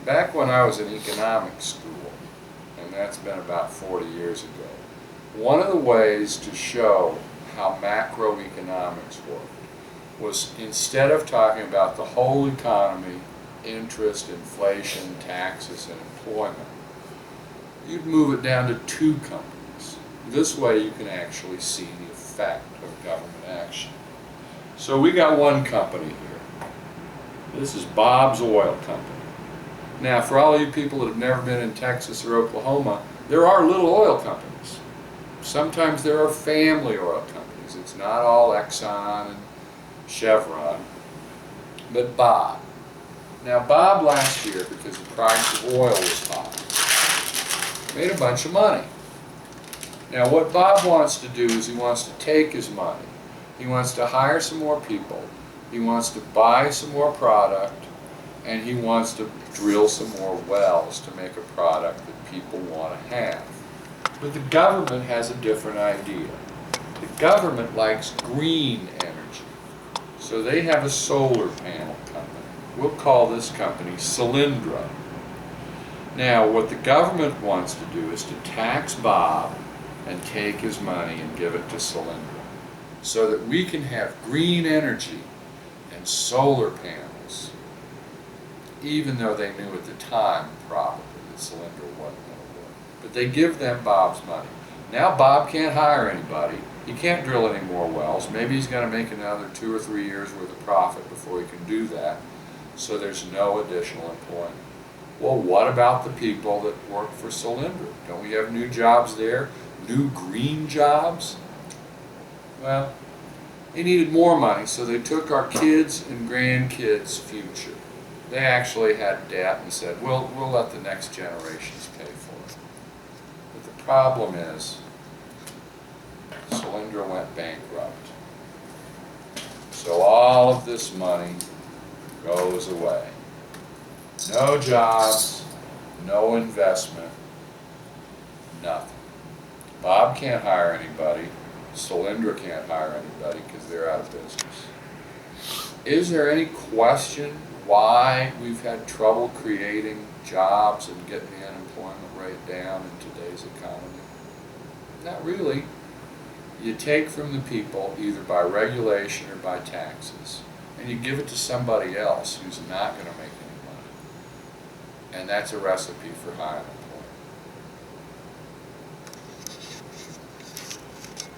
Back when I was in economics school, and that's been about 40 years ago, one of the ways to show how macroeconomics worked was, instead of talking about the whole economy, interest, inflation, taxes, and employment, you'd move it down to two companies. This way you can actually see the effect of government action. So we got one company here. This is Bob's Oil Company. Now, for all you people that have never been in Texas or Oklahoma, there are little oil companies. Sometimes there are family oil companies. It's not all Exxon and Chevron, but Bob. Now, Bob last year, because the price of oil was high, made a bunch of money. Now, what Bob wants to do is he wants to take his money. He wants to hire some more people. He wants to buy some more product, and he wants to drill some more wells to make a product that people want to have. But the government has a different idea. The government likes green energy. So they have a solar panel company. We'll call this company Solyndra. Now, what the government wants to do is to tax Bob and take his money and give it to Solyndra, so that we can have green energy and solar panels, even though they knew at the time probably that Solyndra wasn't going to work. But they give them Bob's money. Now Bob can't hire anybody. He can't drill any more wells. Maybe he's going to make another 2 or 3 years worth of profit before he can do that. So there's no additional employment. Well, what about the people that work for Solyndra? Don't we have new jobs there? New green jobs? Well, they needed more money, so they took our kids' and grandkids' future. They actually had debt and said, we'll let the next generations pay for it. But the problem is, Solyndra went bankrupt. So all of this money goes away. No jobs, no investment, nothing. Bob can't hire anybody. Solyndra can't hire anybody because they're out of business. Is there any question why we've had trouble creating jobs and getting the unemployment rate down in today's economy? Not really. You take from the people either by regulation or by taxes, and you give it to somebody else who's not going to make any money. And that's a recipe for high unemployment.